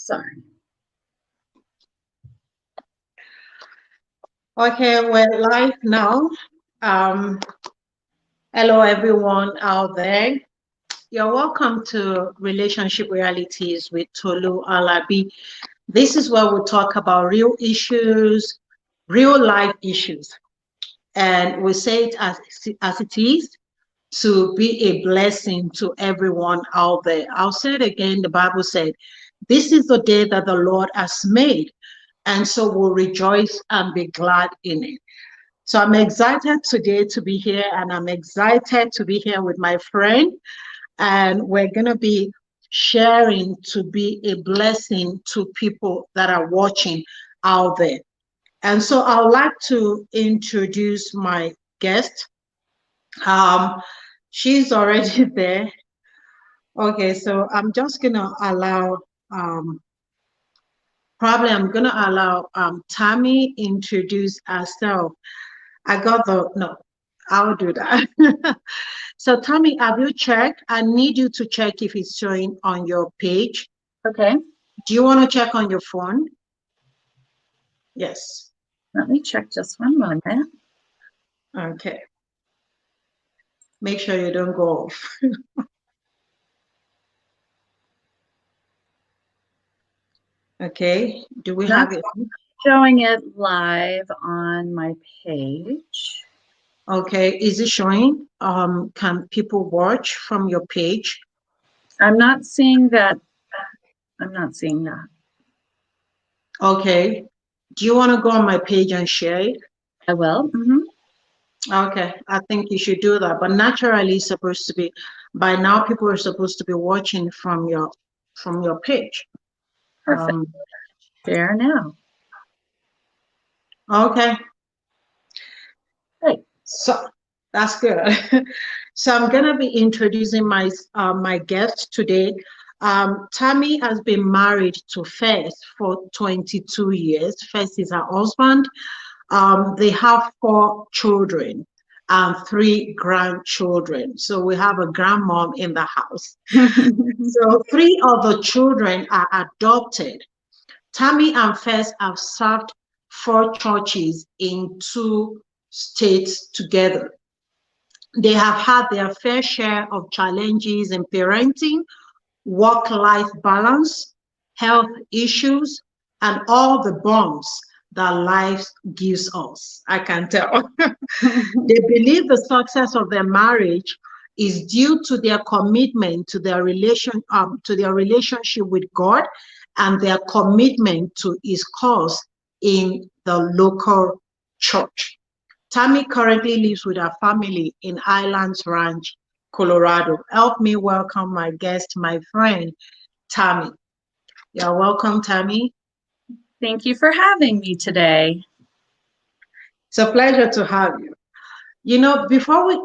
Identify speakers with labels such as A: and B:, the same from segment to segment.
A: Sorry.
B: Okay, we're live now. Um, Hello, everyone out there. You're welcome to Relationship Realities with Tolu Alabi. This is where we talk about real issues, real life issues, and we say it as it is to be a blessing to everyone out there. I'll say it again. The Bible said, "This is the day that the Lord has made, and so we'll rejoice and be glad in it." So I'm excited today to be here, and I'm excited to be here with my friend, and we're going to be sharing to be a blessing to people that are watching out there. And so I'd like to introduce my guest. Um, she's already there. Okay, so I'm just going to allow, probably I'm going to allow Tami introduce herself. No, I'll do that. So Tami, have you checked? I need you to check if it's showing on your page.
A: Okay.
B: Do you want to check on your phone? Yes.
A: Let me check just one moment.
B: Okay. Make sure you don't go off. Okay. Do we have it?
A: Showing it live on my page.
B: Okay. Is it showing? Can people watch from your page?
A: I'm not seeing that. I'm not seeing that.
B: Okay. Do you want to go on my page and share it?
A: I will.
B: Okay, I think you should do that. But naturally, it's supposed to be, by now, people are supposed to be watching from your page.
A: Perfect. Share now.
B: Okay.
A: Great.
B: So that's good. So I'm gonna be introducing my guest today. Tami has been married to First for 22 years. First is her husband. They have 4 children and 3 grandchildren. So we have a grandmom in the house. So 3 of the children are adopted. Tami and First have served 4 churches in 2 states together. They have had their fair share of challenges in parenting, work-life balance, health issues, and all the bumps that life gives us. I can tell. They believe the success of their marriage is due to their commitment to their relationship with God and their commitment to His cause in the local church. Tami currently lives with her family in Highlands Ranch, Colorado. Help me welcome my guest, my friend, Tami. You're welcome, Tami.
A: Thank you for having me today.
B: It's a pleasure to have you. You know, before we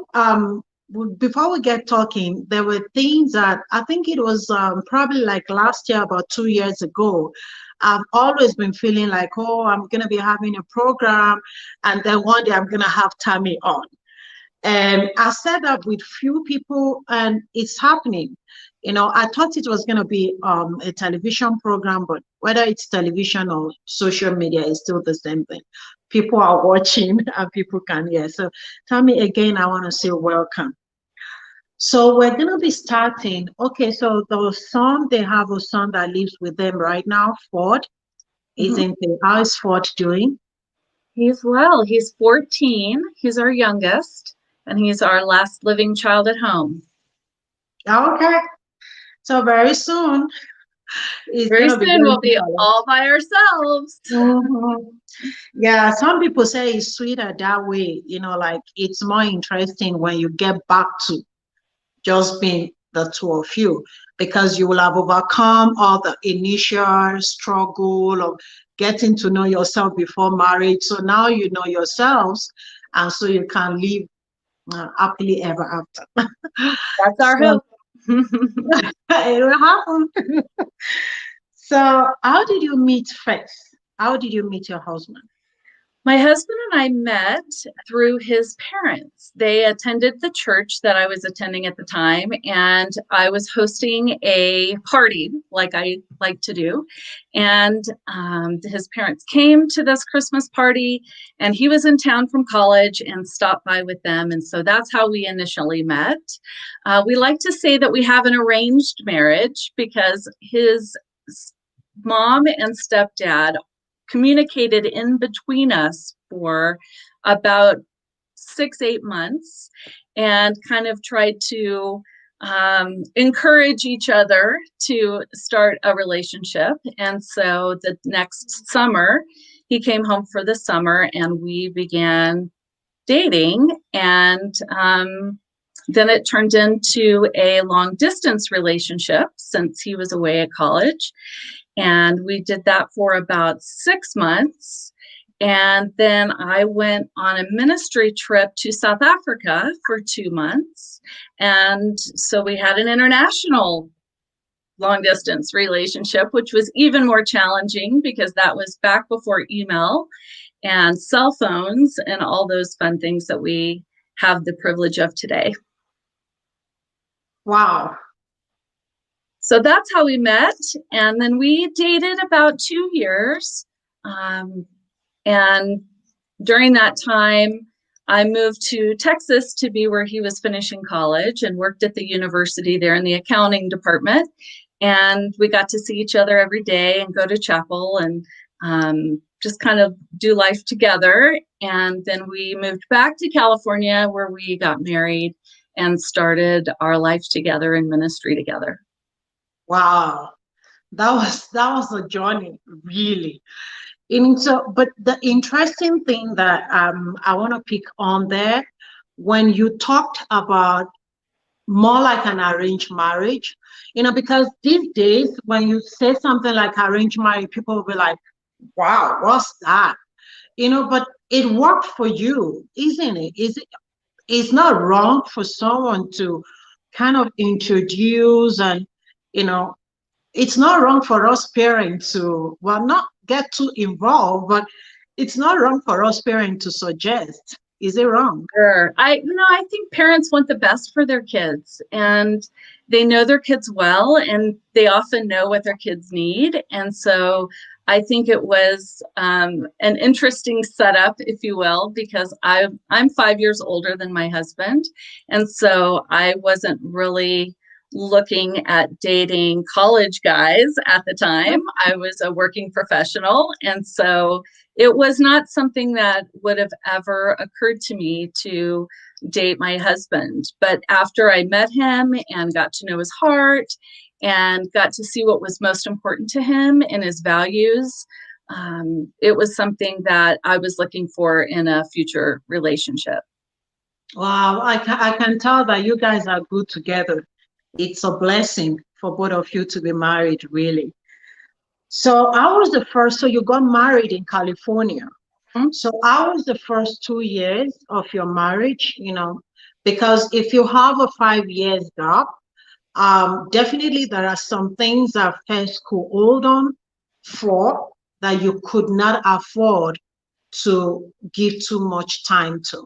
B: get talking, there were things that I think it was probably like last year, about 2 years ago. I've always been feeling like, oh, I'm gonna be having a program, and then one day I'm gonna have Tami on. And I set up with few people, and it's happening. You know, I thought it was going to be a television program, but whether it's television or social media, it's still the same thing. People are watching and people can hear. So, Tami, again, I want to say welcome. So we're going to be starting. Okay, so they have a son that lives with them right now, Ford. Isn't it? How is Ford doing?
A: He's well. He's 14. He's our youngest, and he's our last living child at home.
B: Okay. So very soon.
A: Very soon we'll be all by ourselves.
B: Yeah, some people say it's sweeter that way, you know, like it's more interesting when you get back to just being the 2 of you, because you will have overcome all the initial struggle of getting to know yourself before marriage. So now you know yourselves, and so you can live happily ever after.
A: That's our hope.
B: It will happen. So how did you meet First? How did you meet your husband?
A: My husband and I met through his parents. They attended the church that I was attending at the time, and I was hosting a party like I like to do. And his parents came to this Christmas party, and he was in town from college and stopped by with them. And so that's how we initially met. We like to say that we have an arranged marriage because his mom and stepdad communicated in between us for about 6, 8 months and kind of tried to encourage each other to start a relationship. And so the next summer, he came home for the summer and we began dating. And then it turned into a long distance relationship since he was away at college. And we did that for about 6 months. And then I went on a ministry trip to South Africa for 2 months. And so we had an international long distance relationship, which was even more challenging because that was back before email and cell phones and all those fun things that we have the privilege of today.
B: Wow.
A: So that's how we met. And then we dated about 2 years. And during that time, I moved to Texas to be where he was finishing college and worked at the university there in the accounting department. And we got to see each other every day and go to chapel and just kind of do life together. And then we moved back to California where we got married and started our life together and ministry together.
B: Wow. That was a journey, really. And so, but the interesting thing that I want to pick on there, when you talked about more like an arranged marriage, because these days when you say something like arranged marriage, people will be like, wow, what's that? But it worked for you, isn't it? It's not wrong for someone to kind of introduce and, you know, it's not wrong for us parents to, well, not get too involved, but it's not wrong for us parents to suggest. Is it wrong?
A: Sure. I think parents want the best for their kids and they know their kids well and they often know what their kids need. And so I think it was an interesting setup, if you will, because I'm 5 years older than my husband. And so I wasn't really looking at dating college guys at the time. I was a working professional. And so it was not something that would have ever occurred to me to date my husband. But after I met him and got to know his heart and got to see what was most important to him and his values, it was something that I was looking for in a future relationship.
B: Wow, I can tell that you guys are good together. It's a blessing for both of you to be married, really. So so you got married in California.
A: Mhm.
B: So how was the first 2 years of your marriage, because if you have a 5 years gap, definitely there are some things that first could hold on for that you could not afford to give too much time to,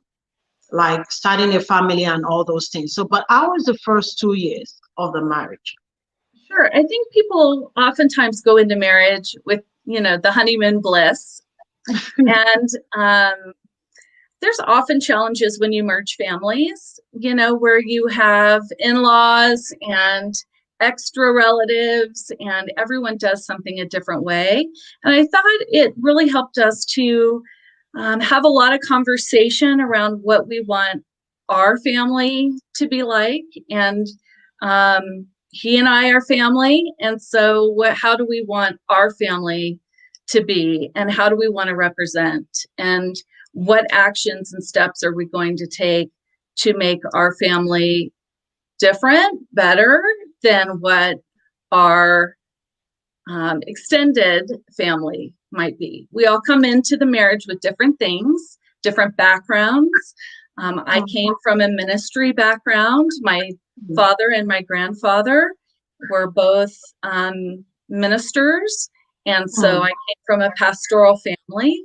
B: like starting a family and all those things. So, but how was the first 2 years of the marriage?
A: Sure. I think people oftentimes go into marriage with, the honeymoon bliss. And there's often challenges when you merge families, where you have in-laws and extra relatives and everyone does something a different way. And I thought it really helped us to have a lot of conversation around what we want our family to be like. And he and I are family. And so how do we want our family to be? And how do we want to represent? And what actions and steps are we going to take to make our family different, better than what our extended family might be? We all come into the marriage with different things, different backgrounds. I came from a ministry background. My father and my grandfather were both ministers. And so I came from a pastoral family.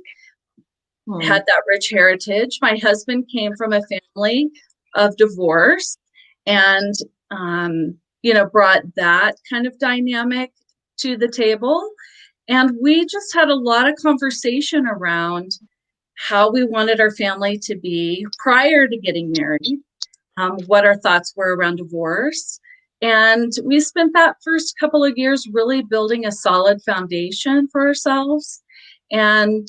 A: had that rich heritage. My husband came from a family of divorce and, brought that kind of dynamic to the table. And we just had a lot of conversation around how we wanted our family to be prior to getting married, what our thoughts were around divorce. And we spent that first couple of years really building a solid foundation for ourselves. And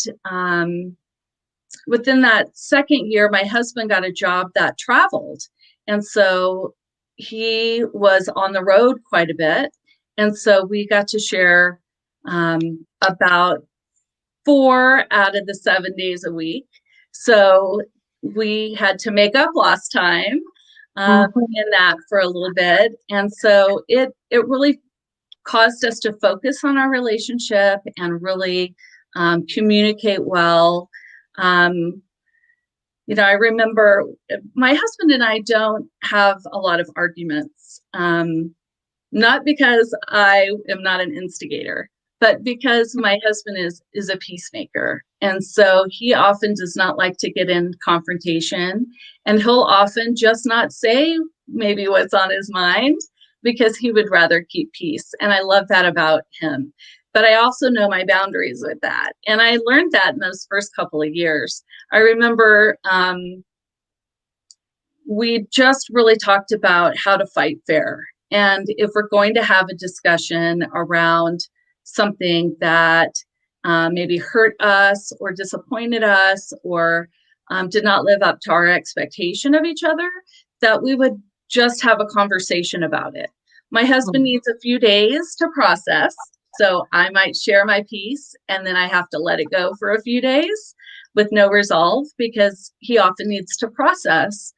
A: within that second year, my husband got a job that traveled. And so he was on the road quite a bit. And so we got to share about 4 out of the 7 days a week. So we had to make up lost time in that for a little bit. And so it really caused us to focus on our relationship and really communicate well. I remember my husband and I don't have a lot of arguments, not because I am not an instigator, but because my husband is a peacemaker. And so he often does not like to get in confrontation, and he'll often just not say maybe what's on his mind because he would rather keep peace. And I love that about him. But I also know my boundaries with that. And I learned that in those first couple of years. I remember we just really talked about how to fight fair. And if we're going to have a discussion around something that maybe hurt us or disappointed us or did not live up to our expectation of each other, that we would just have a conversation about it. My husband needs a few days to process. So I might share my piece and then I have to let it go for a few days with no resolve because he often needs to process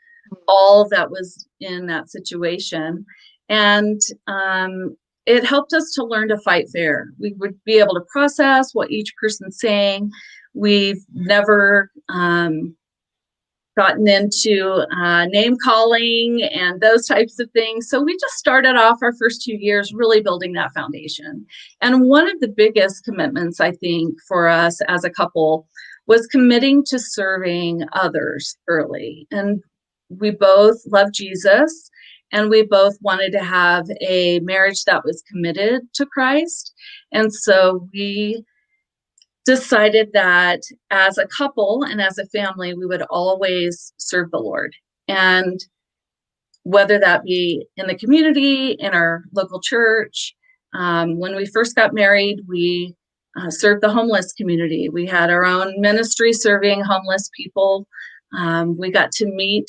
A: all that was in that situation. And it helped us to learn to fight fair. We would be able to process what each person's saying. We've never gotten into name calling and those types of things. So we just started off our first 2 years really building that foundation. And one of the biggest commitments, I think, for us as a couple was committing to serving others early. And we both love Jesus, and we both wanted to have a marriage that was committed to Christ. And so we decided that as a couple and as a family, we would always serve the Lord. And whether that be in the community, in our local church, when we first got married, we served the homeless community. We had our own ministry serving homeless people. We got to meet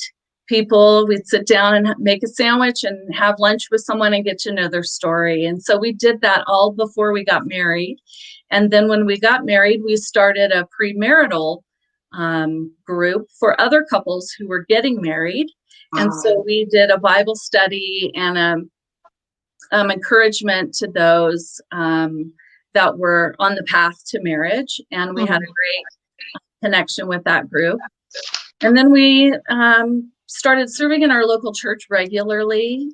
A: people. We'd sit down and make a sandwich and have lunch with someone and get to know their story. And so we did that all before we got married. And then when we got married, we started a premarital group for other couples who were getting married. And so we did a Bible study and encouragement to those that were on the path to marriage. And we had a great connection with that group. And then we started serving in our local church regularly.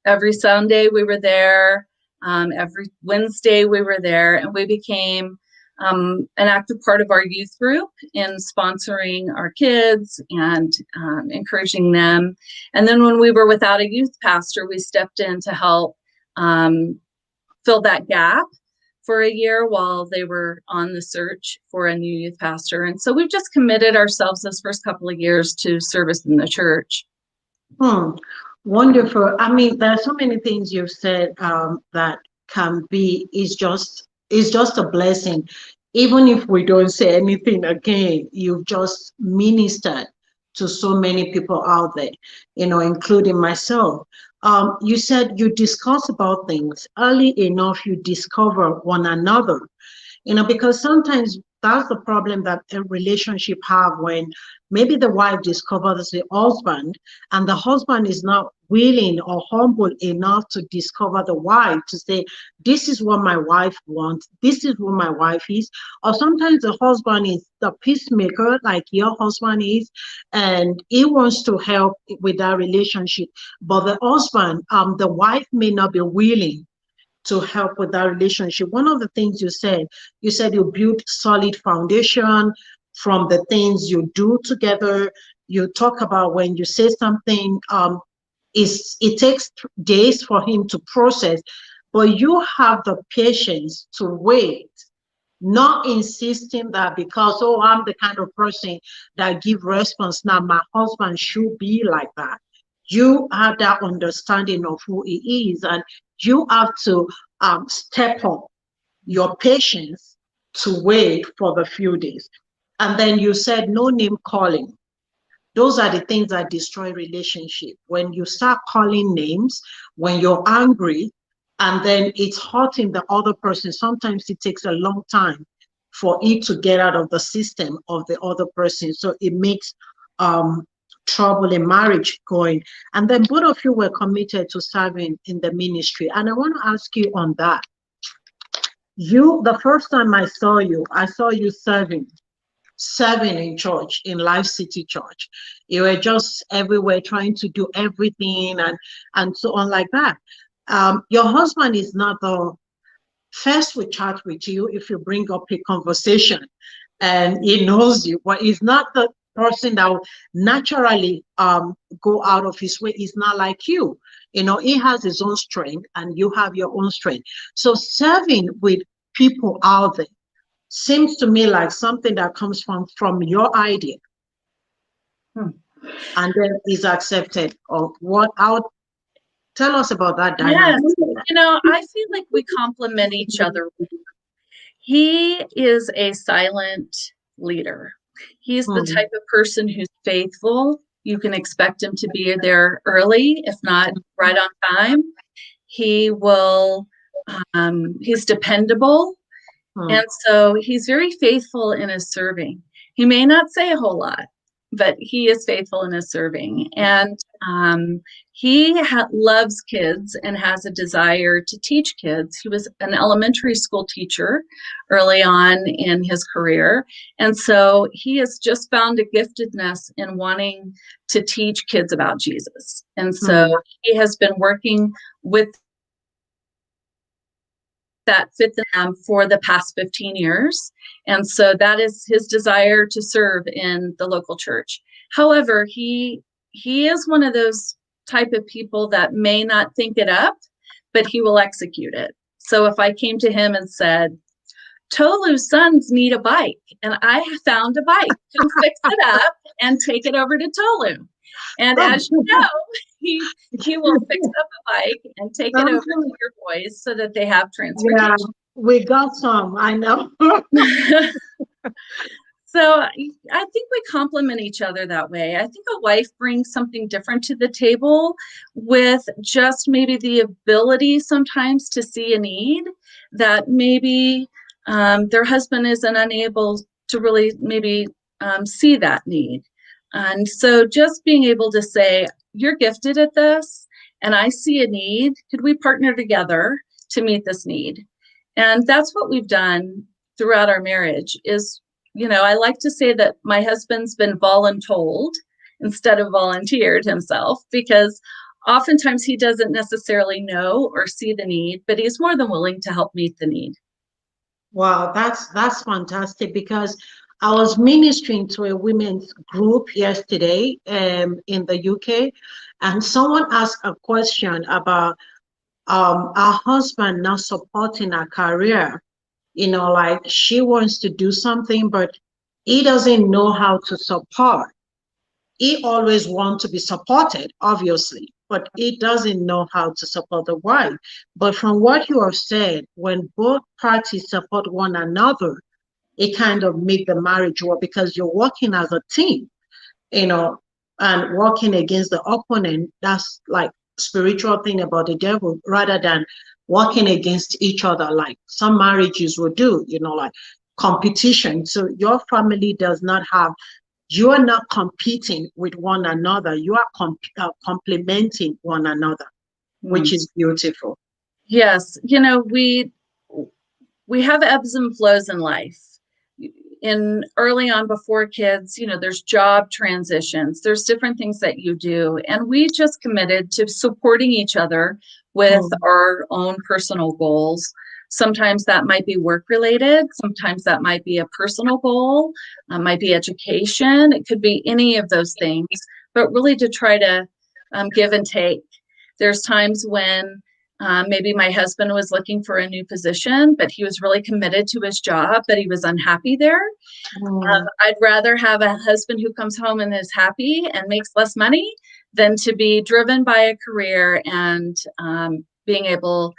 A: Every Sunday we were there. Every Wednesday we were there, and we became an active part of our youth group in sponsoring our kids and encouraging them. And then when we were without a youth pastor, we stepped in to help fill that gap for a year while they were on the search for a new youth pastor. And so we've just committed ourselves this first couple of years to service in the church.
B: Wonderful. I mean, there are so many things you've said that is just a blessing. Even if we don't say anything again, you've just ministered to so many people out there, including myself. You said you discuss about things early enough, you discover one another, because sometimes that's the problem that a relationship have when maybe the wife discovers the husband and the husband is not willing or humble enough to discover the wife, to say, this is what my wife wants, this is what my wife is. Or sometimes the husband is the peacemaker like your husband is, and he wants to help with that relationship, but the husband, the wife may not be willing to help with that relationship. One of the things you said you build solid foundation from the things you do together. You talk about when you say something, it takes days for him to process, but you have the patience to wait, not insisting that because, oh, I'm the kind of person that give response. Now my husband should be like that. You have that understanding of who he is, and you have to step up your patience to wait for the few days. And then you said no name calling. Those are the things that destroy relationship. When you start calling names, when you're angry, and then it's hurting the other person, sometimes it takes a long time for it to get out of the system of the other person. So it makes trouble in marriage going. And then both of you were committed to serving in the ministry. And I want to ask you on that. The first time I saw you serving in church, in Life City Church. You were just everywhere trying to do everything and so on like that. Your husband is not the first we chat with you if you bring up a conversation and he knows you, but he's not the person that will naturally go out of his way. He's not like you. He has his own strength and you have your own strength. So serving with people out there seems to me like something that comes from your idea and then is accepted. Or what out? Tell us about that dynamic.
A: Yes, I feel like we complement each other. He is a silent leader. He's the type of person who's faithful. You can expect him to be there early, if not right on time. He will, he's dependable. And so he's very faithful in his serving. He may not say a whole lot, but he is faithful in his serving. And he loves kids and has a desire to teach kids. He was an elementary school teacher early on in his career. And so he has just found a giftedness in wanting to teach kids about Jesus. And so he has been working with that fit them for the past 15 years. And so that is his desire to serve in the local church. However, he is one of those type of people that may not think it up, but he will execute it. So if I came to him and said, Tolu's sons need a bike, and I found a bike, he'll fix it up and take it over to Tolu. And as you know, he will fix up a bike and take it over to your boys so that they have transportation.
B: Yeah, we got some, I know.
A: So I think we complement each other that way. I think a wife brings something different to the table with just maybe the ability sometimes to see a need that maybe their husband isn't unable to really maybe see that need. And so just being able to say, you're gifted at this, and I see a need. Could we partner together to meet this need? And that's what we've done throughout our marriage is, I like to say that my husband's been voluntold instead of volunteered himself, because oftentimes he doesn't necessarily know or see the need, but he's more than willing to help meet the need.
B: Wow, that's fantastic, because I was ministering to a women's group yesterday in the UK, and someone asked a question about our husband not supporting our career. Like she wants to do something, but he doesn't know how to support. He always wants to be supported, obviously, but he doesn't know how to support the wife. But from what you have said, when both parties support one another, it kind of make the marriage work, because you're working as a team, and working against the opponent. That's like spiritual thing about the devil, rather than working against each other like some marriages will do, like competition. So your family does not have, you are not competing with one another. You are complementing one another, which is beautiful.
A: Yes. We have ebbs and flows in life. in early on before kids, there's job transitions, there's different things that you do. And we just committed to supporting each other with our own personal goals. Sometimes that might be work related. Sometimes that might be a personal goal, might be education. It could be any of those things, but really to try to give and take. There's times when maybe my husband was looking for a new position, but he was really committed to his job, but he was unhappy there. I'd rather have a husband who comes home and is happy and makes less money than to be driven by a career and being able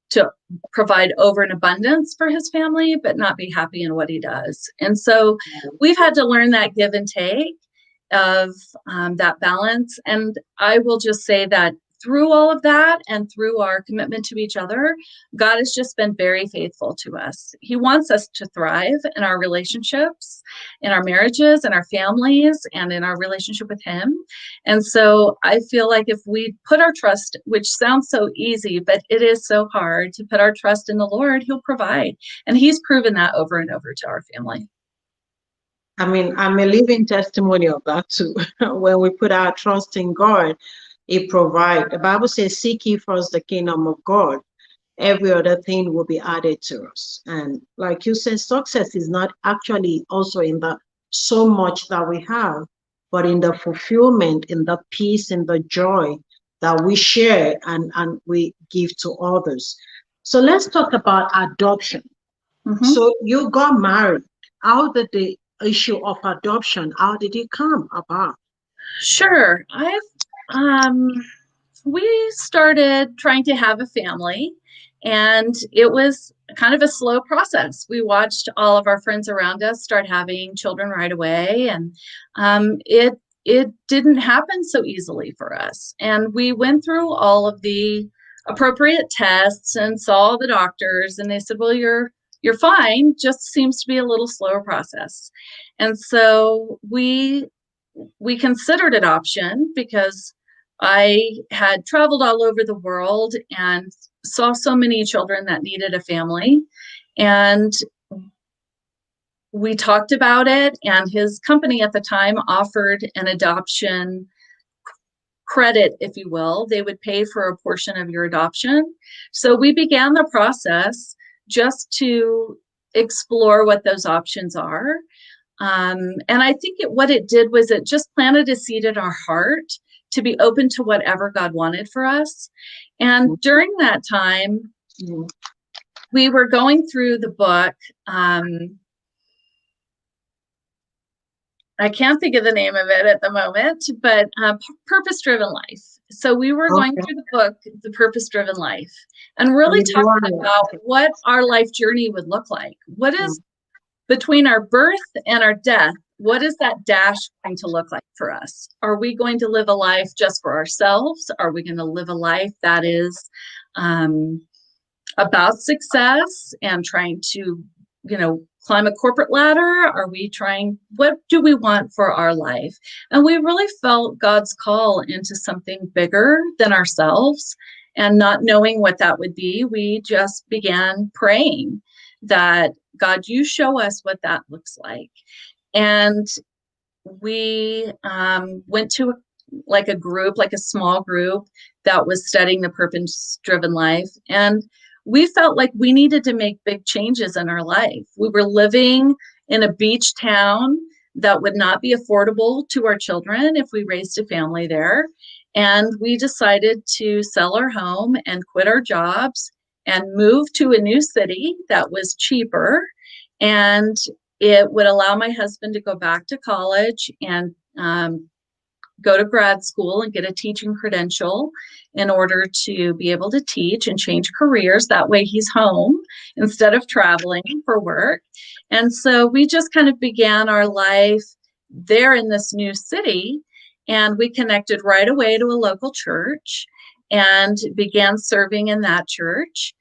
A: to provide over an abundance for his family, but not be happy in what he does. And so we've had to learn that give and take of that balance. And I will just say that through all of that and through our commitment to each other, God has just been very faithful to us. He wants us to thrive in our relationships, in our marriages, in our families, and in our relationship with Him. And so I feel like if we put our trust, which sounds so easy, but it is so hard to put our trust in the Lord, He'll provide. And He's proven that over and over to our family.
B: I mean, I'm a living testimony of that too. When we put our trust in God, He provides. The Bible says, seek ye first the kingdom of God. Every other thing will be added to us. And like you said, success is not actually also in the so much that we have, but in the fulfillment, in the peace, in the joy that we share and we give to others. So let's talk about adoption. So you got married. How did the issue of adoption, how did it come about?
A: Sure. We started trying to have a family, and it was kind of a slow process. We watched all of our friends around us start having children right away, and it didn't happen so easily for us. And we went through all of the appropriate tests and saw the doctors, and they said, well, you're fine, just seems to be a little slower process. And so we considered adoption because I had traveled all over the world and saw so many children that needed a family. And we talked about it, and his company at the time offered an adoption credit, if you will. They would pay for a portion of your adoption. So we began the process just to explore what those options are. And I think what it did was it just planted a seed in our heart to be open to whatever God wanted for us. And during that time, we were going through the book. I can't think of the name of it at the moment, but Purpose-Driven Life. So we were going through the book, The Purpose-Driven Life, and really talking about what our life journey would look like. What is between our birth and our death, what is that dash going to look like for us? Are we going to live a life just for ourselves? Are we going to live a life that is about success and trying to, climb a corporate ladder? Are we what do we want for our life? And we really felt God's call into something bigger than ourselves, and not knowing what that would be, we just began praying that, God, you show us what that looks like. And we went to a group, like a small group that was studying the purpose-driven life. And we felt like we needed to make big changes in our life. We were living in a beach town that would not be affordable to our children if we raised a family there. And we decided to sell our home and quit our jobs and move to a new city that was cheaper, and it would allow my husband to go back to college and go to grad school and get a teaching credential in order to be able to teach and change careers. That way he's home instead of traveling for work. And so we just kind of began our life there in this new city, and we connected right away to a local church and began serving in that church.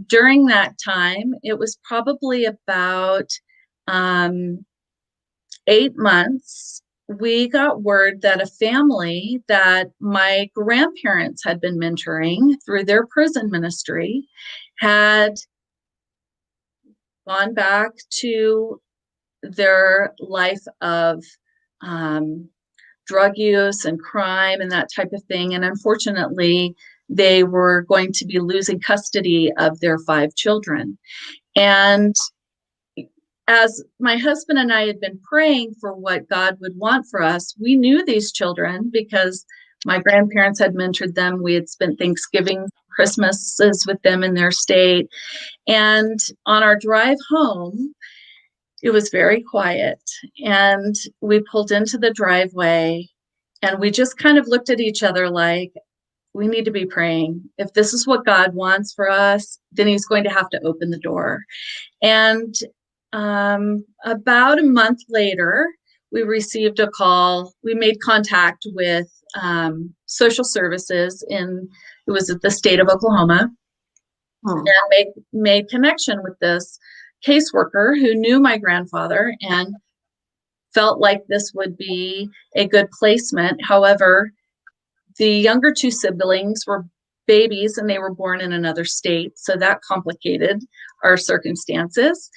A: During that time, it was probably about 8 months, we got word that a family that my grandparents had been mentoring through their prison ministry had gone back to their life of drug use and crime and that type of thing. And unfortunately, they were going to be losing custody of their 5 children. And as my husband and I had been praying for what God would want for us, we knew these children because my grandparents had mentored them. We had spent Thanksgiving, Christmases with them in their state. And on our drive home, it was very quiet. And we pulled into the driveway and we just kind of looked at each other like, we need to be praying. If this is what God wants for us, then he's going to have to open the door. And about a month later, we received a call. We made contact with social services it was at the state of Oklahoma, and made connection with this caseworker who knew my grandfather and felt like this would be a good placement. However, the younger 2 siblings were babies and they were born in another state, so that complicated our circumstances.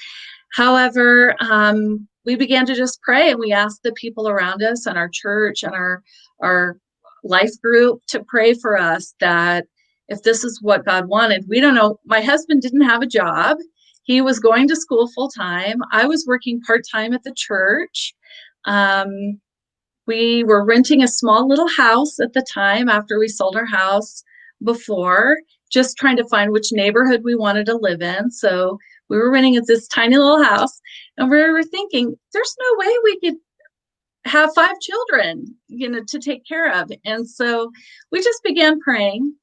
A: However, we began to just pray, and we asked the people around us and our church and our life group to pray for us that if this is what God wanted. We don't know. My husband didn't have a job. He was going to school full time. I was working part time at the church. We were renting a small little house at the time after we sold our house before, just trying to find which neighborhood we wanted to live in. So we were renting this tiny little house, and we were thinking, there's no way we could have 5 children, to take care of. And so we just began praying,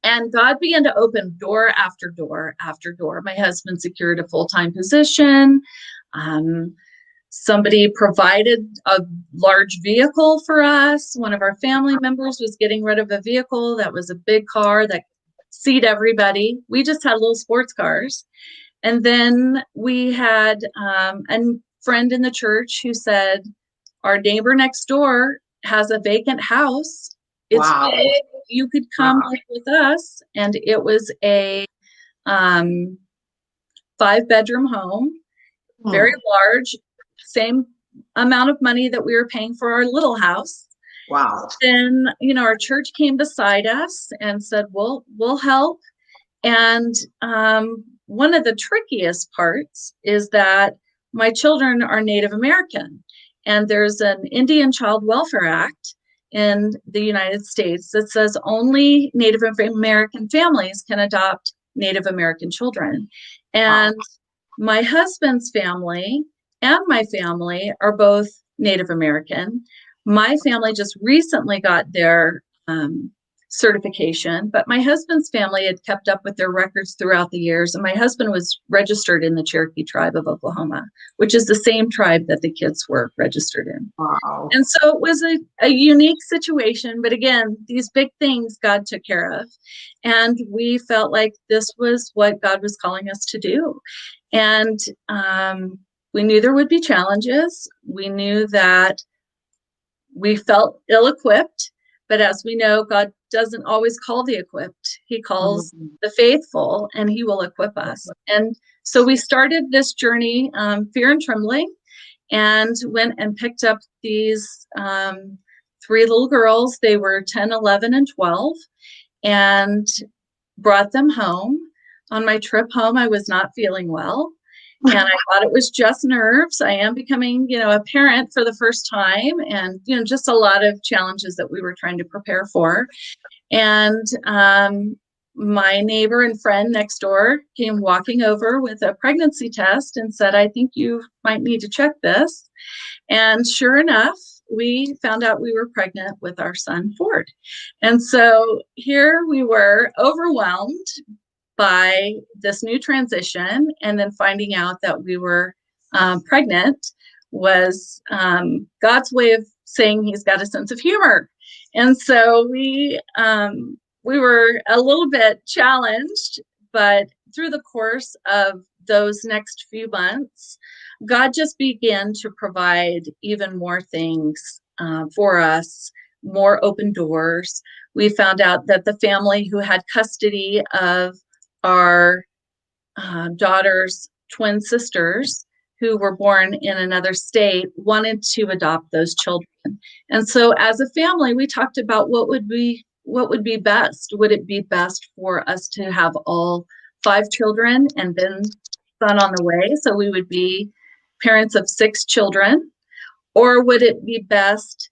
A: and God began to open door after door after door. My husband secured a full-time position. Somebody provided a large vehicle for us. One of our family members was getting rid of a vehicle that was a big car that seat everybody. We just had little sports cars. And then we had a friend in the church who said, our neighbor next door has a vacant house. It's big. You could come live with us. And it was a 5-bedroom home, very large, same amount of money that we were paying for our little house.
B: Wow.
A: Then, our church came beside us and said, we'll help. And one of the trickiest parts is that my children are Native American, and there's an Indian Child Welfare Act in the United States that says only Native American families can adopt Native American children. And my husband's family and my family are both Native American. My family just recently got their certification, but my husband's family had kept up with their records throughout the years. And my husband was registered in the Cherokee tribe of Oklahoma, which is the same tribe that the kids were registered in.
B: Wow.
A: And so it was a unique situation. But again, these big things God took care of. And we felt like this was what God was calling us to do. And we knew there would be challenges. We knew that we felt ill-equipped. But as we know, God doesn't always call the equipped. He calls the faithful, and he will equip us. And so we started this journey, fear and trembling, and went and picked up these 3 little girls. They were 10, 11, and 12, and brought them home. On my trip home, I was not feeling well. And I thought it was just nerves. I am becoming, a parent for the first time, and, just a lot of challenges that we were trying to prepare for. And my neighbor and friend next door came walking over with a pregnancy test and said, I think you might need to check this. And sure enough, we found out we were pregnant with our son, Ford. And so here we were, overwhelmed by this new transition, and then finding out that we were pregnant was God's way of saying he's got a sense of humor. And so we were a little bit challenged, but through the course of those next few months, God just began to provide even more things for us, more open doors. We found out that the family who had custody of our daughter's twin sisters, who were born in another state wanted to adopt those children. And so as a family, we talked about what would be best. Would it be best for us to have all 5 children and then son on the way? So we would be parents of 6 children. Or would it be best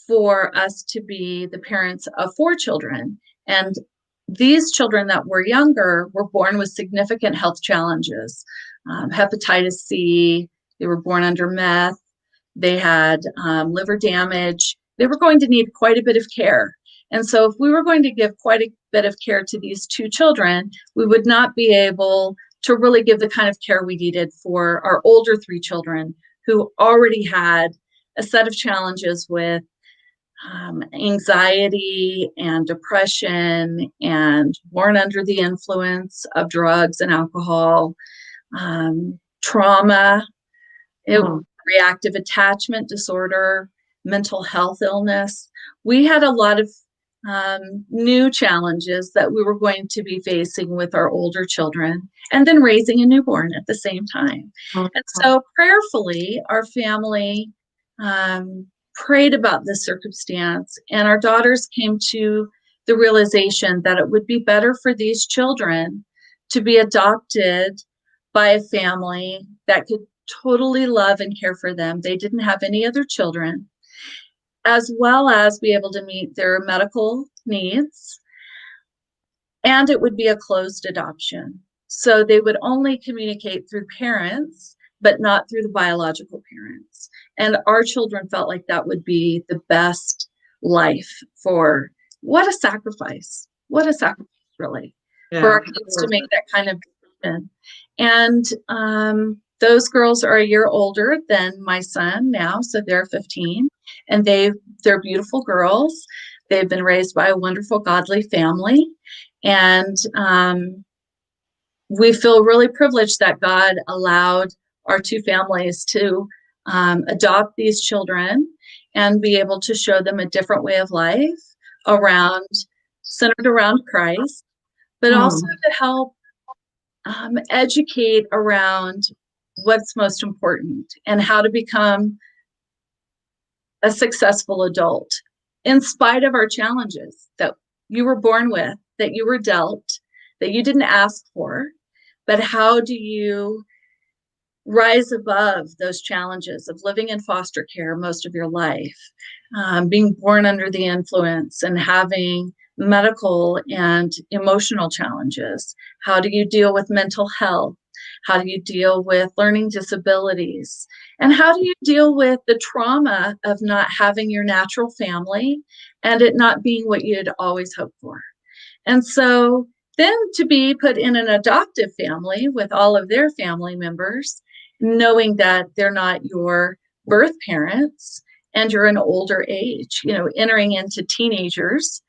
A: for us to be the parents of 4 children? And these children that were younger were born with significant health challenges, hepatitis C, they were born under meth, they had liver damage. They were going to need quite a bit of care. And so if we were going to give quite a bit of care to these 2 children, we would not be able to really give the kind of care we needed for our older 3 children who already had a set of challenges with anxiety and depression and born under the influence of drugs and alcohol, trauma, reactive attachment disorder, mental health illness. We had a lot of new challenges that we were going to be facing with our older children, and then raising a newborn at the same time. And so prayerfully, our family prayed about this circumstance, and our daughters came to the realization that it would be better for these children to be adopted by a family that could totally love and care for them. They didn't have any other children, as well as be able to meet their medical needs. And it would be a closed adoption. So they would only communicate through parents, but not through the biological parents. And our children felt like that would be the best life for what a sacrifice. What a sacrifice, really, for our kids to make that kind of decision. And those girls are a year older than my son now, so they're 15, and they're beautiful girls. They've been raised by a wonderful, godly family, and we feel really privileged that God allowed our 2 families to adopt these children and be able to show them a different way of life centered around Christ, but also to help educate around what's most important and how to become a successful adult in spite of our challenges that you were born with, that you were dealt, that you didn't ask for. But how do you rise above those challenges of living in foster care most of your life, being born under the influence and having medical and emotional challenges? How do you deal with mental health? How do you deal with learning disabilities? And how do you deal with the trauma of not having your natural family and it not being what you had always hoped for? And so then to be put in an adoptive family with all of their family members, knowing that they're not your birth parents and you're an older age, entering into teenagers,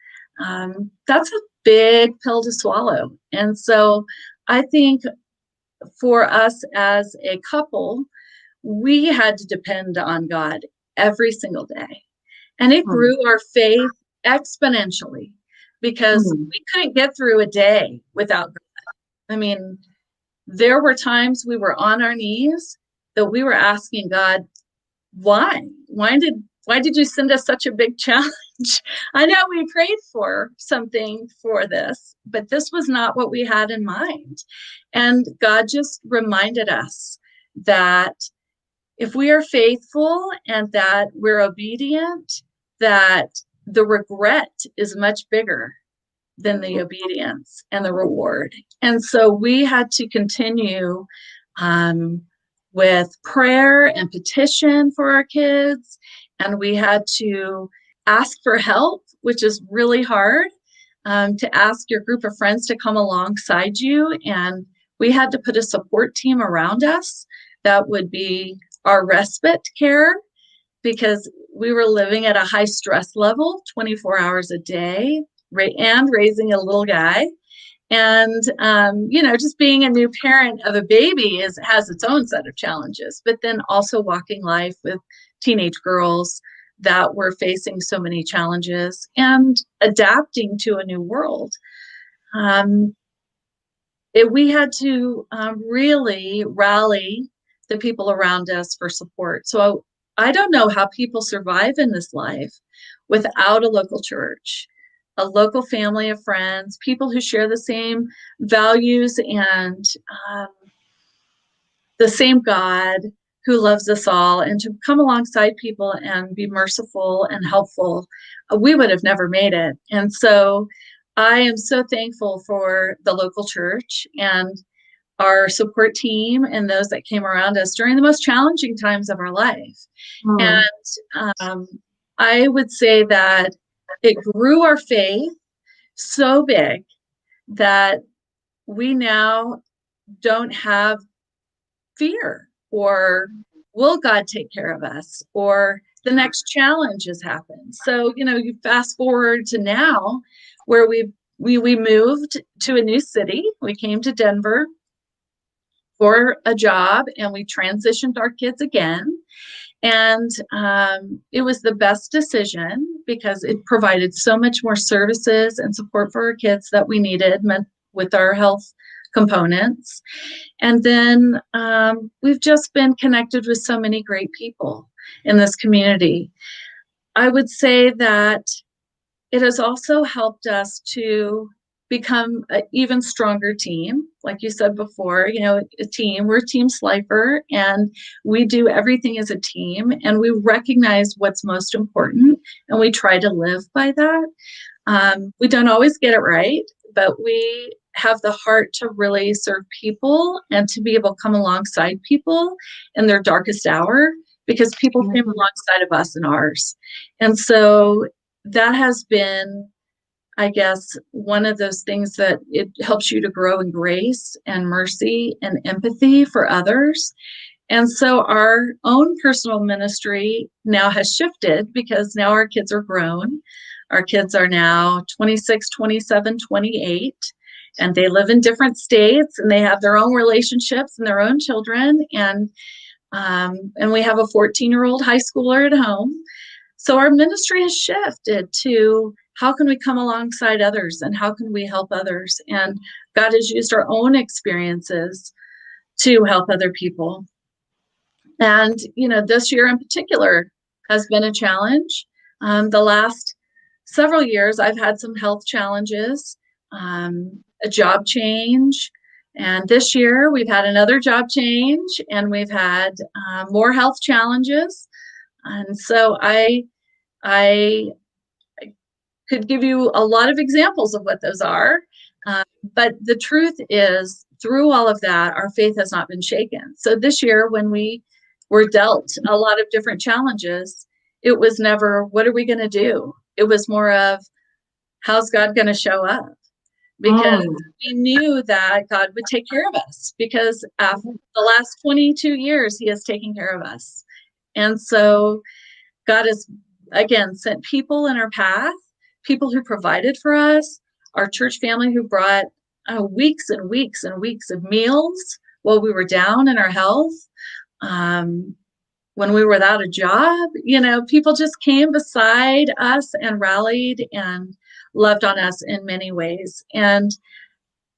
A: that's a big pill to swallow. And so I think for us as a couple, we had to depend on God every single day. And it grew our faith exponentially because we couldn't get through a day without God. I mean, there were times we were on our knees that we were asking God, why? Why did you send us such a big challenge? I know we prayed for something for this, but this was not what we had in mind. And God just reminded us that if we are faithful and that we're obedient, that the regret is much bigger than the obedience and the reward. And so we had to continue with prayer and petition for our kids. And we had to ask for help, which is really hard, to ask your group of friends to come alongside you. And we had to put a support team around us that would be our respite care, because we were living at a high stress level 24 hours a day and raising a little guy. And, just being a new parent of a baby has its own set of challenges, but then also walking life with teenage girls that were facing so many challenges and adapting to a new world. We had to really rally the people around us for support. So I don't know how people survive in this life without a local church, a local family of friends, people who share the same values and um, the same God who loves us all, and to come alongside people and be merciful and helpful. We would have never made it. And so I am so thankful for the local church and our support team and those that came around us during the most challenging times of our life.
B: Mm.
A: And I would say that it grew our faith so big that we now don't have fear or will God take care of us or the next challenge has happened. So, you fast forward to now where we moved to a new city. We came to Denver for a job and we transitioned our kids again. And it was the best decision because it provided so much more services and support for our kids that we needed with our health components. And then we've just been connected with so many great people in this community. I would say that it has also helped us to become an even stronger team. Like you said before, a team, we're Team Slipher, and we do everything as a team, and we recognize what's most important, and we try to live by that. We don't always get it right, but we have the heart to really serve people and to be able to come alongside people in their darkest hour because people came alongside of us in ours. And so that has been, I guess, one of those things that it helps you to grow in grace and mercy and empathy for others. And so our own personal ministry now has shifted because now our kids are grown. Our kids are now 26, 27, 28, and they live in different states and they have their own relationships and their own children. And we have a 14-year-old high schooler at home. So our ministry has shifted to how can we come alongside others and how can we help others? And God has used our own experiences to help other people. And, this year in particular has been a challenge. The last several years, I've had some health challenges, a job change. And this year we've had another job change and we've had more health challenges. And so I could give you a lot of examples of what those are. But the truth is, through all of that, our faith has not been shaken. So this year, when we were dealt a lot of different challenges, it was never, what are we going to do? It was more of, how's God going to show up? Because we knew that God would take care of us because after the last 22 years, he has taken care of us. And so God has, again, sent people in our path, people who provided for us, our church family who brought weeks and weeks and weeks of meals while we were down in our health. When we were without a job, people just came beside us and rallied and loved on us in many ways. And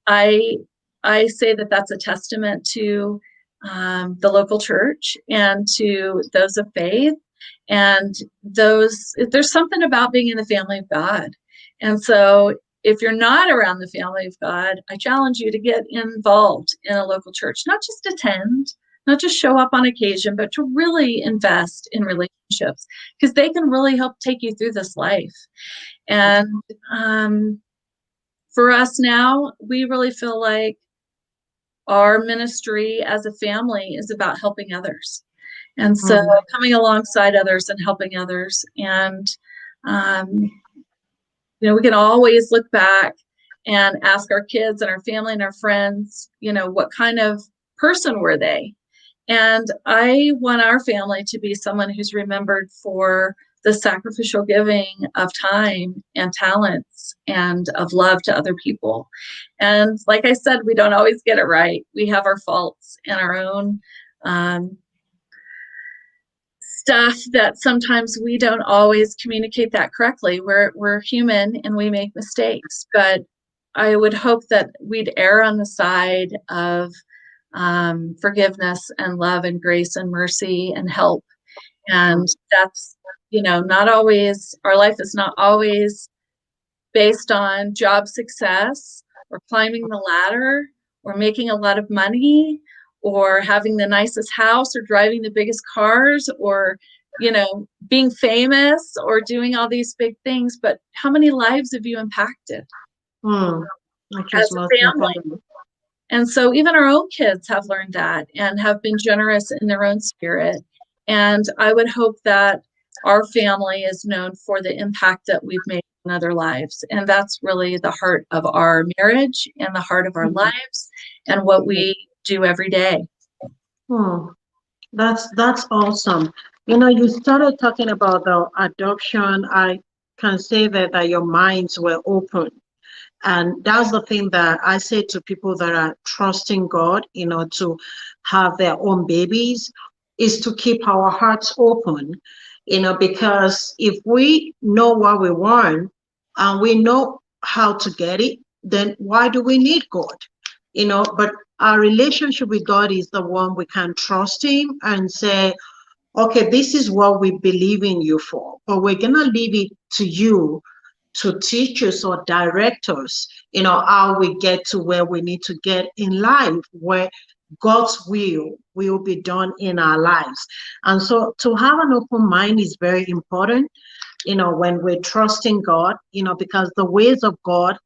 A: I say that that's a testament to the local church and to those of faith. And there's something about being in the family of God. And so if you're not around the family of God, I challenge you to get involved in a local church, not just attend, not just show up on occasion, but to really invest in relationships because they can really help take you through this life. And for us now, we really feel like our ministry as a family is about helping others. And so coming alongside others and helping others. And, we can always look back and ask our kids and our family and our friends, what kind of person were they? And I want our family to be someone who's remembered for the sacrificial giving of time and talents and of love to other people. And like I said, we don't always get it right. We have our faults and our own stuff that sometimes we don't always communicate that correctly. We're human and we make mistakes, but I would hope that we'd err on the side of forgiveness and love and grace and mercy and help. And that's, not always, our life is not always based on job success or climbing the ladder or making a lot of money or having the nicest house or driving the biggest cars or, being famous or doing all these big things. But how many lives have you impacted
B: Which
A: as
B: is
A: a
B: most
A: family?
B: important.
A: And so even our own kids have learned that and have been generous in their own spirit. And I would hope that our family is known for the impact that we've made in other lives. And that's really the heart of our marriage and the heart of our lives and what we do every day.
B: That's awesome. You started talking about the adoption. I can say that your minds were open. And that's the thing that I say to people that are trusting God, to have their own babies, is to keep our hearts open, because if we know what we want and we know how to get it, then why do we need God? But our relationship with God is the one we can trust Him and say, okay, this is what we believe in you for, but we're going to leave it to you to teach us or direct us, how we get to where we need to get in life, where God's will be done in our lives. And so to have an open mind is very important, when we're trusting God, because the ways of God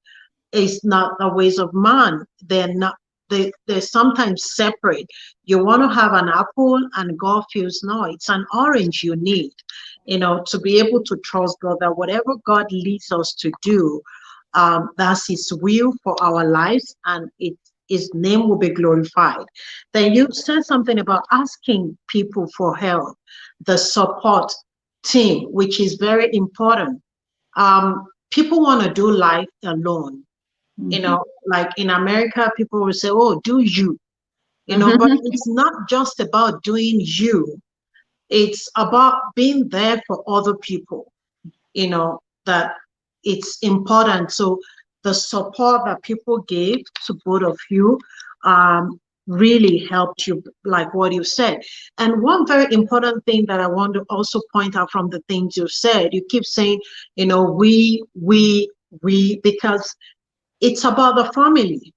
B: is not the ways of man. They're not, they're sometimes separate. You want to have an apple and God feels no, it's an orange you need, to be able to trust God that whatever God leads us to do, that's His will for our lives, and His name will be glorified. Then you said something about asking people for help, the support team, which is very important. People want to do life alone. Like in America, people will say, oh, do you, but it's not just about doing you. It's about being there for other people, that it's important. So the support that people gave to both of you really helped you, like what you said. And one very important thing that I want to also point out from the things you said, you keep saying, we, because it's about the family.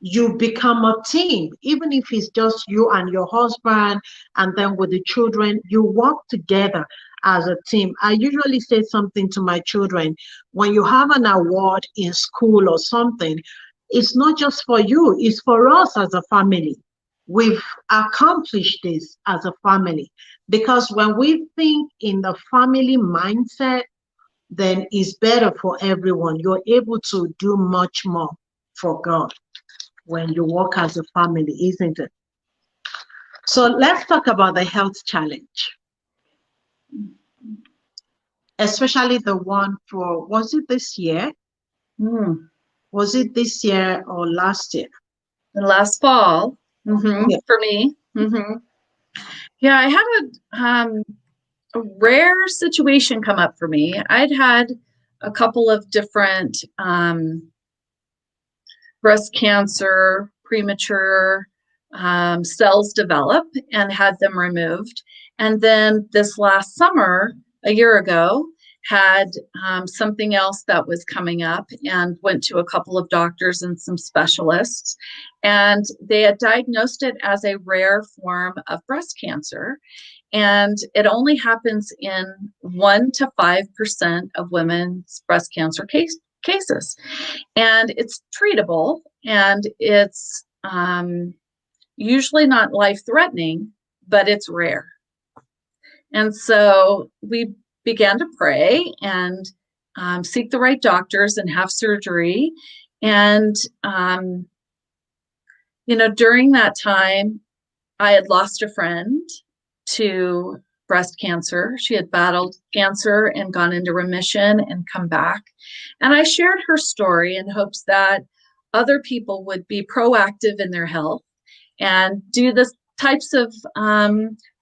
B: You become a team, even if it's just you and your husband, and then with the children, you work together as a team. I usually say something to my children: when you have an award in school or something, it's not just for you, it's for us as a family. We've accomplished this as a family, because when we think in the family mindset, then it's better for everyone. You're able to do much more for God when you work as a family, isn't it? So let's talk about the health challenge, especially the one for, was it this year? Was it this year or last year?
A: The last fall,
B: Yeah.
A: for me. Yeah, I had a rare situation come up for me. I'd had a couple of different breast cancer, premature cells develop and had them removed. And then this last summer, a year ago, had something else that was coming up and went to a couple of doctors and some specialists. And they had diagnosed it as a rare form of breast cancer. And it only happens in 1 to 5% of women's breast cancer cases. And it's treatable, and it's usually not life-threatening, but it's rare. And so we began to pray and seek the right doctors and have surgery. And, during that time, I had lost a friend to breast cancer. She had battled cancer and gone into remission and come back. And I shared her story in hopes that other people would be proactive in their health and do the types of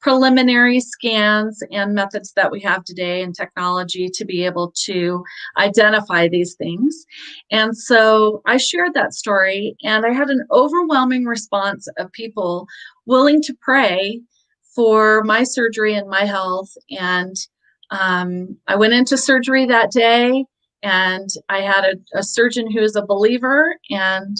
A: preliminary scans and methods that we have today in technology to be able to identify these things. And so I shared that story, and I had an overwhelming response of people willing to pray for my surgery and my health. And I went into surgery that day, and I had a surgeon who is a believer, and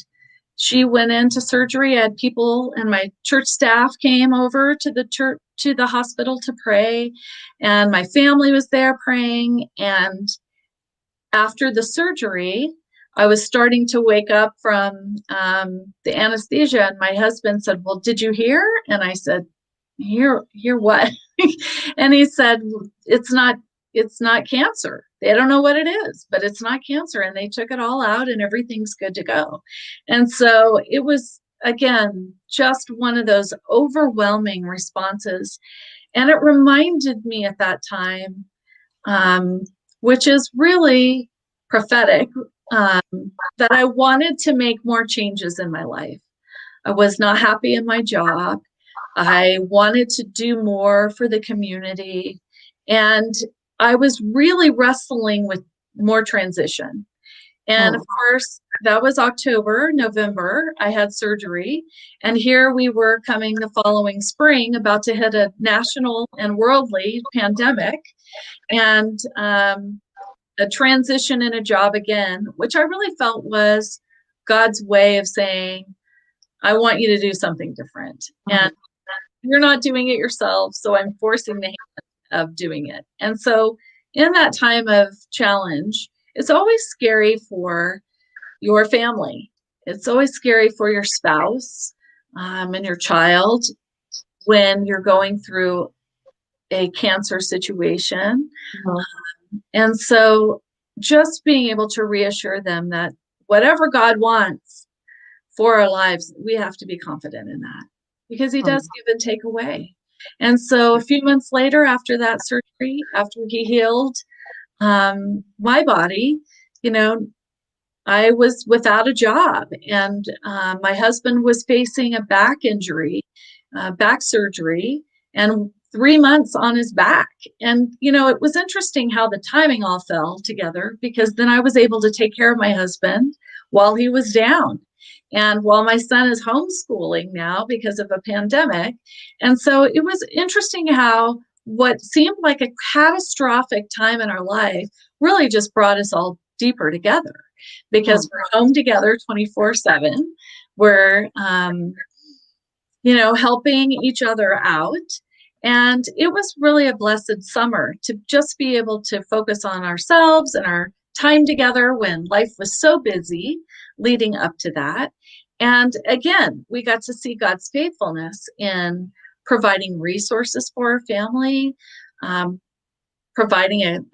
A: she went into surgery. I had people, and my church staff came over to the hospital to pray, and my family was there praying. And after the surgery, I was starting to wake up from the anesthesia, and my husband said, "Well, did you hear?" And I said, "Hear what?" And he said, it's not cancer. They don't know what it is, but it's not cancer. And they took it all out, and everything's good to go. And so it was, again, just one of those overwhelming responses. And it reminded me at that time, which is really prophetic, that I wanted to make more changes in my life. I was not happy in my job. I wanted to do more for the community. And I was really wrestling with more transition. And of course, that was October, November, I had surgery. And here we were coming the following spring, about to hit a national and worldly pandemic, and a transition in a job again, which I really felt was God's way of saying, I want you to do something different. And you're not doing it yourself, so I'm forcing the hand of doing it. And so in that time of challenge, it's always scary for your family. It's always scary for your spouse and your child when you're going through a cancer situation. And so just being able to reassure them that whatever God wants for our lives, we have to be confident in that, because he does give and take away. And so a few months later, after that surgery, after he healed my body, I was without a job, and my husband was facing a back injury, back surgery, and 3 months on his back. And, it was interesting how the timing all fell together, because then I was able to take care of my husband while he was down, and while my son is homeschooling now because of a pandemic. And so it was interesting how what seemed like a catastrophic time in our life really just brought us all deeper together, because we're home together 24/7. We're, helping each other out. And it was really a blessed summer to just be able to focus on ourselves and our time together when life was so busy leading up to that. And again, we got to see God's faithfulness in providing resources for our family, providing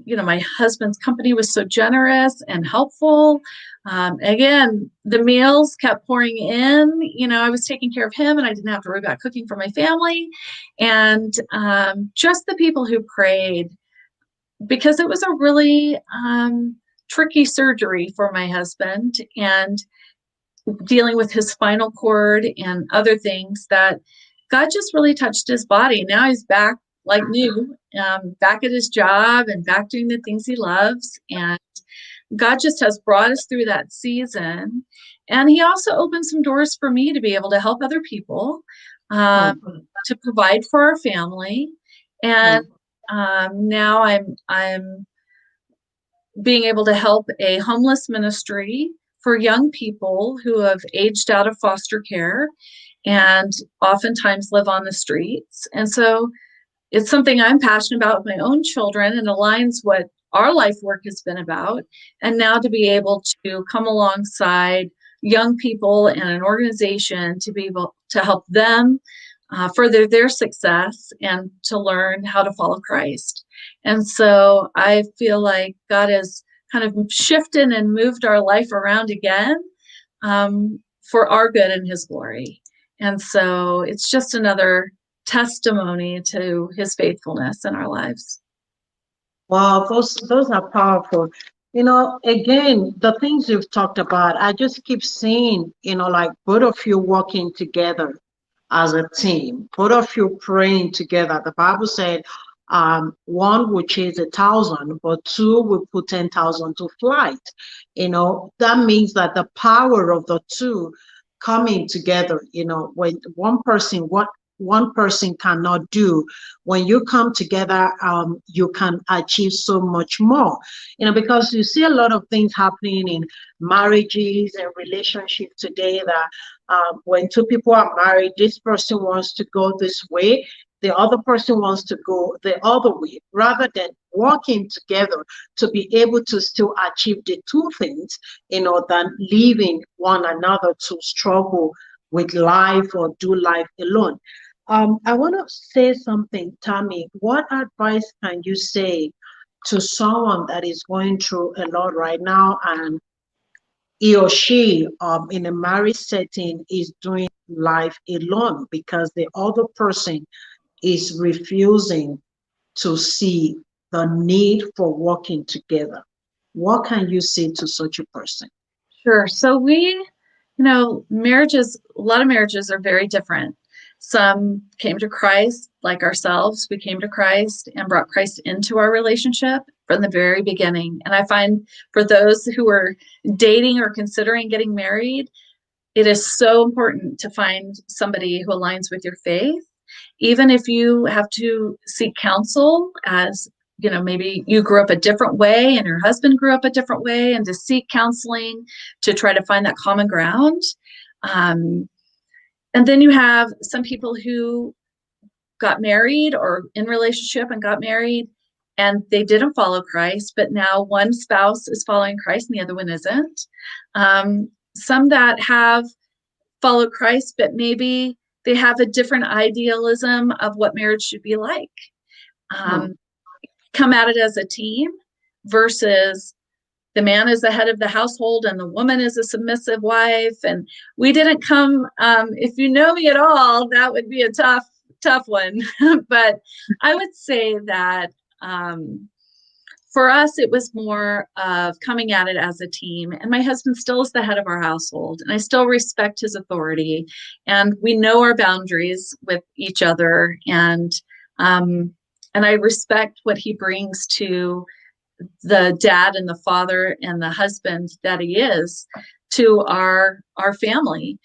A: my husband's company was so generous and helpful. Again, the meals kept pouring in. I was taking care of him, and I didn't have to worry about cooking for my family. And just the people who prayed, because it was a really tricky surgery for my husband, and dealing with his spinal cord and other things, that God just really touched his body. Now he's back like new, back at his job and back doing the things he loves. And God just has brought us through that season. And he also opened some doors for me to be able to help other people, to provide for our family. And now I'm being able to help a homeless ministry for young people who have aged out of foster care and oftentimes live on the streets. And so it's something I'm passionate about with my own children, and aligns what our life work has been about. And now to be able to come alongside young people and an organization to be able to help them further their success and to learn how to follow Christ. And so I feel like God has kind of shifted and moved our life around again, for our good and his glory. And so it's just another testimony to his faithfulness in our lives.
B: Wow, those are powerful. Again, the things you've talked about, I just keep seeing, like both of you working together. as a team, both of you praying together. The Bible said one will chase 1,000, but two will put 10,000 to flight. That means that the power of the two coming together, when one person cannot do, when you come together, you can achieve so much more, because you see a lot of things happening in marriages and relationships today that when two people are married, this person wants to go this way, the other person wants to go the other way, rather than working together to be able to still achieve the two things, than leaving one another to struggle with life or do life alone. I want to say something, Tami. What advice can you say to someone that is going through a lot right now, and he or she in a marriage setting is doing life alone because the other person is refusing to see the need for working together? What can you say to such a person?
A: Sure. So marriages, a lot of marriages are very different. Some came to Christ like ourselves. We came to Christ and brought Christ into our relationship from the very beginning. And I find for those who are dating or considering getting married, it is so important to find somebody who aligns with your faith, even if you have to seek counsel, as maybe you grew up a different way and your husband grew up a different way, and to seek counseling to try to find that common ground. And then you have some people who got married or in relationship and got married and they didn't follow Christ, but now one spouse is following Christ and the other one isn't. Some that have followed Christ, but maybe they have a different idealism of what marriage should be like. Come at it as a team versus the man is the head of the household and the woman is a submissive wife. And we didn't come, if you know me at all, that would be a tough one. But I would say that for us, it was more of coming at it as a team. And my husband still is the head of our household, and I still respect his authority. And we know our boundaries with each other. And I respect what he brings to the dad and the father and the husband that he is to our family.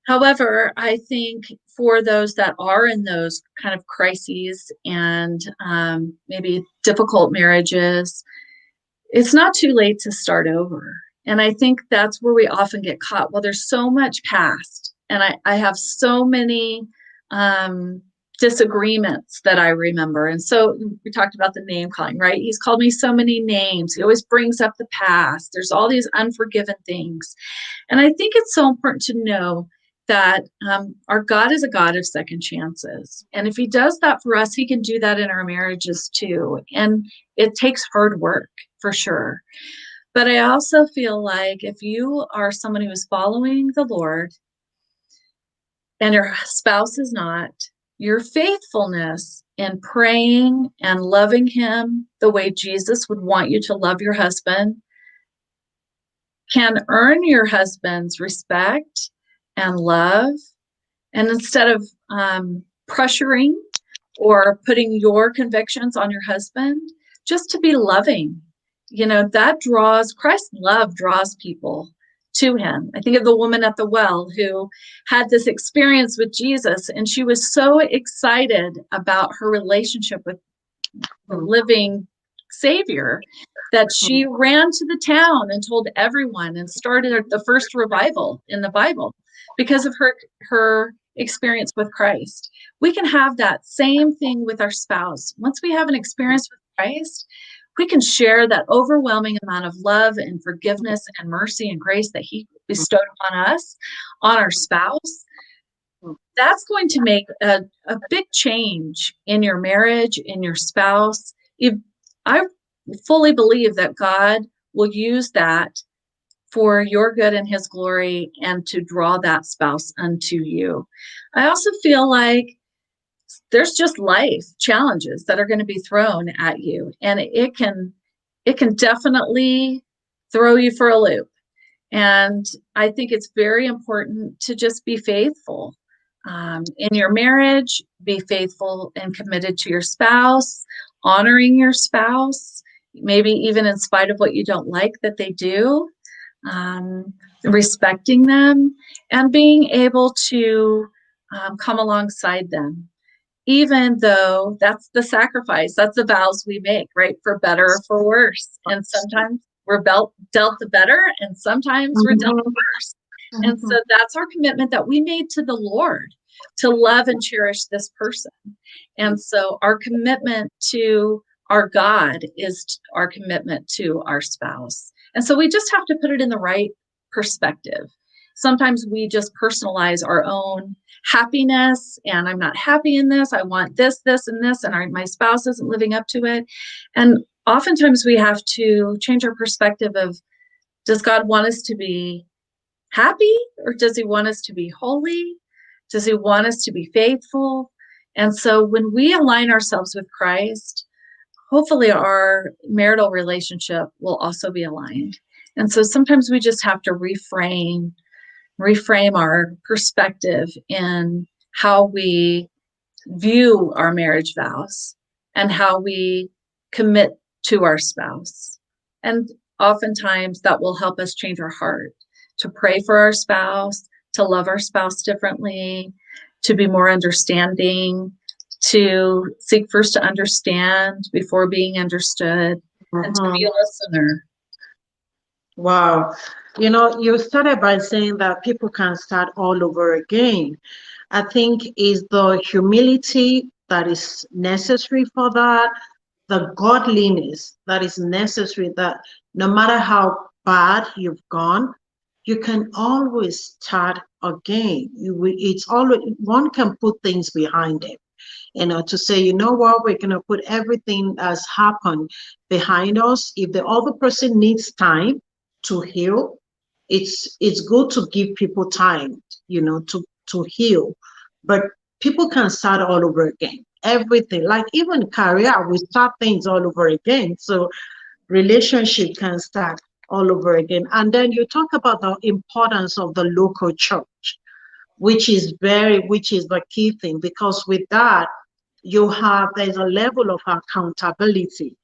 A: However, I think for those that are in those kind of crises and maybe difficult marriages, it's not too late to start over. And I think that's where we often get caught. Well, there's so much past, and I have so many disagreements that I remember. And so we talked about the name calling, right? He's called me so many names. He always brings up the past. There's all these unforgiven things. And I think it's so important to know that our God is a God of second chances. And if he does that for us, he can do that in our marriages too. And it takes hard work for sure. But I also feel like if you are someone who is following the Lord and your spouse is not, your faithfulness in praying and loving him the way Jesus would want you to love your husband can earn your husband's respect and love. And instead of pressuring or putting your convictions on your husband, just to be loving, that draws, Christ's love draws people to him. I think of the woman at the well who had this experience with Jesus, and she was so excited about her relationship with the living Savior that she ran to the town and told everyone and started the first revival in the Bible because of her experience with Christ. We can have that same thing with our spouse. Once we have an experience with Christ, we can share that overwhelming amount of love and forgiveness and mercy and grace that he bestowed upon us, on our spouse. That's going to make a big change in your marriage, in your spouse. I fully believe that God will use that for your good and his glory and to draw that spouse unto you. I also feel like there's just life challenges that are going to be thrown at you, and it can definitely throw you for a loop. And I think it's very important to just be faithful. In your marriage, be faithful and committed to your spouse, honoring your spouse, maybe even in spite of what you don't like that they do, respecting them, and being able to come alongside them, even though that's the sacrifice, that's the vows we make, right? For better or for worse. And sometimes we're dealt the better, and sometimes we're dealt the worse. And so that's our commitment that we made to the Lord, to love and cherish this person. And so our commitment to our God is our commitment to our spouse. And so we just have to put it in the right perspective. Sometimes we just personalize our own happiness, and I'm not happy in this. I want this, this, and this, and my spouse isn't living up to it. And oftentimes we have to change our perspective of, does God want us to be happy, or does he want us to be holy? Does he want us to be faithful? And so when we align ourselves with Christ, hopefully our marital relationship will also be aligned. And so sometimes we just have to reframe our perspective in how we view our marriage vows and how we commit to our spouse. And oftentimes that will help us change our heart, to pray for our spouse, to love our spouse differently, to be more understanding, to seek first to understand before being understood, and to be a listener.
B: Wow. You started by saying that people can start all over again. I think is the humility that is necessary for that, the godliness that is necessary, that no matter how bad you've gone, you can always start again. It's always, one can put things behind it, to say, you know what, we're going to put everything that's happened behind us. If the other person needs time to heal, it's good to give people time, to heal. But people can start all over again. Everything, like even career, we start things all over again. So relationship can start all over again. And then you talk about the importance of the local church, which is the key thing, because with that, there's a level of accountability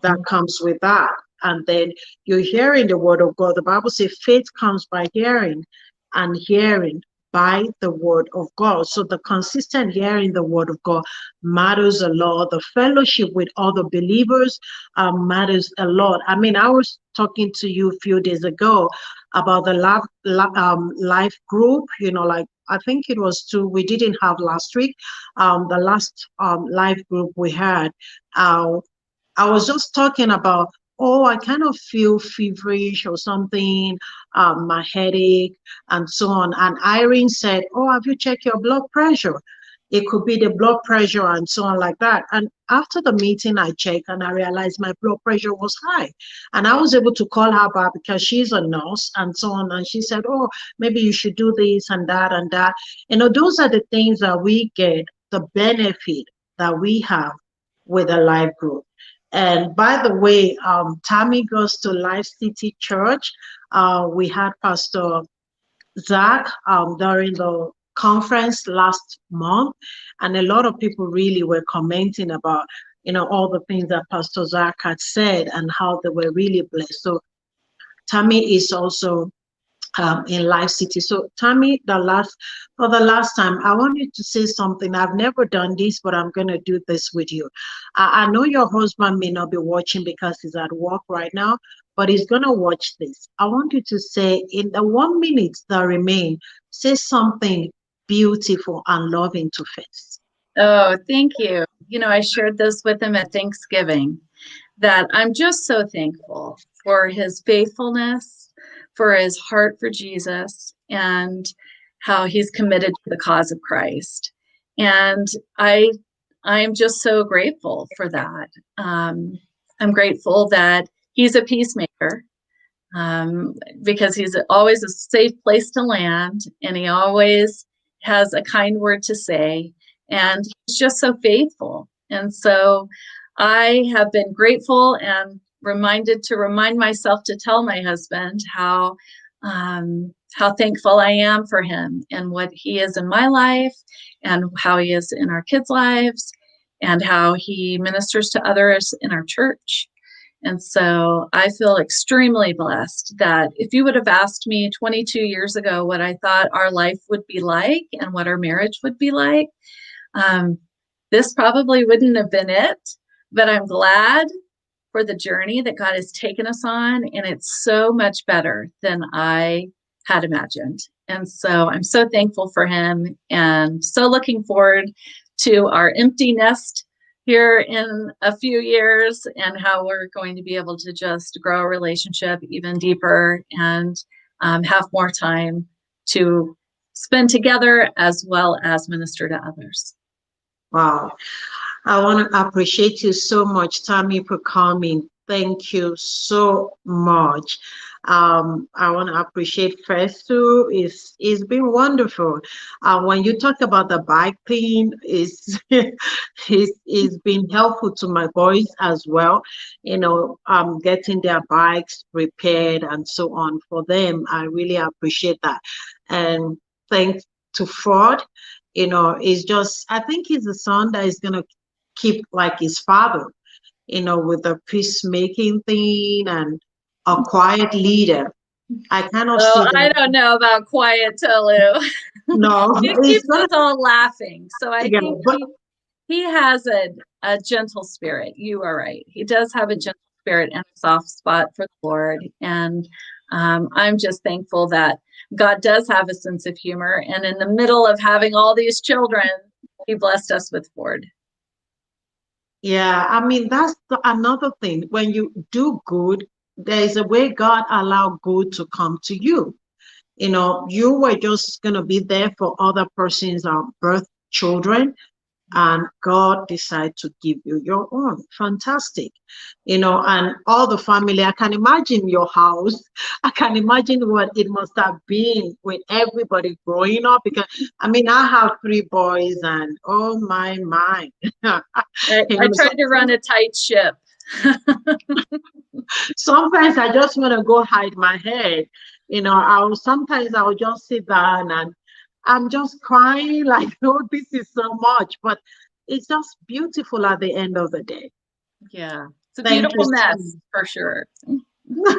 B: that comes with that. And then you're hearing the word of God. The Bible says faith comes by hearing, and hearing by the word of God. So the consistent hearing the word of God matters a lot. The fellowship with other believers matters a lot. I mean, I was talking to you a few days ago about the life group, like I think it was two we didn't have last week. The last life group we had, I was just talking about, I kind of feel feverish or something, my headache and so on. And Irene said, have you checked your blood pressure? It could be the blood pressure and so on like that. And after the meeting, I checked and I realized my blood pressure was high. And I was able to call her back because she's a nurse and so on. And she said, maybe you should do this and that and that. Those are the things that we get, the benefit that we have with a life group. And by the way, Tami goes to Life City Church. We had Pastor Zach during the conference last month, and a lot of people really were commenting about, all the things that Pastor Zach had said and how they were really blessed. So Tami is also in Life City. So Tami, for the last time, I want you to say something. I've never done this, but I'm going to do this with you. I know your husband may not be watching because he's at work right now, but he's going to watch this. I want you to say, in the 1 minute that remain, say something beautiful and loving to Face.
A: Oh, thank you. I shared this with him at Thanksgiving, that I'm just so thankful for his faithfulness, for his heart for Jesus, and how he's committed to the cause of Christ. And I'm just so grateful for that. I'm grateful that he's a peacemaker, because he's always a safe place to land, and he always has a kind word to say, and he's just so faithful. And so I have been grateful and remind myself to tell my husband how how thankful I am for him and what he is in my life and how he is in our kids' lives and how he ministers to others in our church. And so I feel extremely blessed that if you would have asked me 22 years ago what I thought our life would be like and what our marriage would be like, this probably wouldn't have been it. But I'm glad for the journey that God has taken us on. And it's so much better than I had imagined. And so I'm so thankful for him and so looking forward to our empty nest here in a few years and how we're going to be able to just grow a relationship even deeper and have more time to spend together as well as minister to others.
B: Wow. I want to appreciate you so much, Tami, for coming. Thank you so much. I want to appreciate first too. It's been wonderful. When you talk about the bike thing, it's been helpful to my boys as well. Getting their bikes repaired and so on for them. I really appreciate that. And thanks to Ford. It's just, I think he's the son that is going to keep like his father, with the peacemaking thing and a quiet leader. I cannot see
A: Oh, I
B: that.
A: don't know about quiet Tolu.
B: No,
A: He
B: it's
A: keeps
B: not.
A: us all laughing. So I
B: Yeah,
A: think
B: but
A: he has a gentle spirit. You are right. He does have a gentle spirit and a soft spot for the Lord. And I'm just thankful that God does have a sense of humor. And in the middle of having all these children, he blessed us with Ford.
B: yeah, I mean, that's another thing. When you do good, there is a way God allow good to come to you. You were just going to be there for other person's birth children, and God decided to give you your own. Fantastic. And all the family, I can imagine your house. I can imagine what it must have been with everybody growing up, because I mean, I have three boys and oh my.
A: I tried to run a tight ship.
B: Sometimes I just want to go hide my head. Sometimes I'll just sit down and I'm just crying like, oh, this is so much. But it's just beautiful at the end of the day.
A: Yeah, it's a
B: Thank you
A: beautiful
B: so
A: mess for sure.
B: much.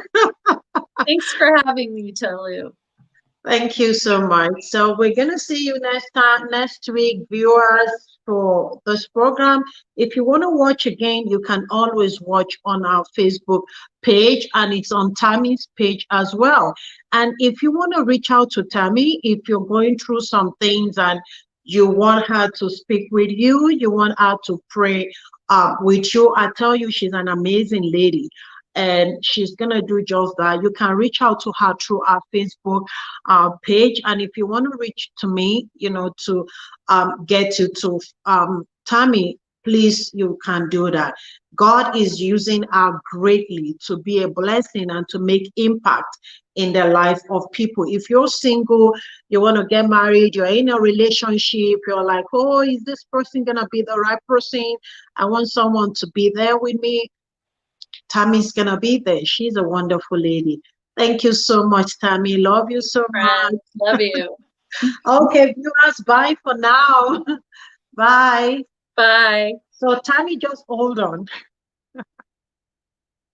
A: Thanks for having me, Tolu.
B: Thank you so much. So we're gonna see you next week, viewers, for this program. If you want to watch again, you can always watch on our Facebook page, and it's on Tami's page as well. And if you want to reach out to Tami, if you're going through some things and you want her to speak with you, you want her to pray with you, I tell you, she's an amazing lady. And she's going to do just that. You can reach out to her through our Facebook page. And if you want to reach to me, to get you to Tami, please, you can do that. God is using her greatly to be a blessing and to make impact in the life of people. If you're single, you want to get married, you're in a relationship, you're like, oh, is this person going to be the right person? I want someone to be there with me. Tami's gonna be there. She's a wonderful lady. Thank you so much, Tami. Love you so much.
A: Love you.
B: Okay, viewers, bye for now. Bye.
A: Bye.
B: So Tami, just hold on.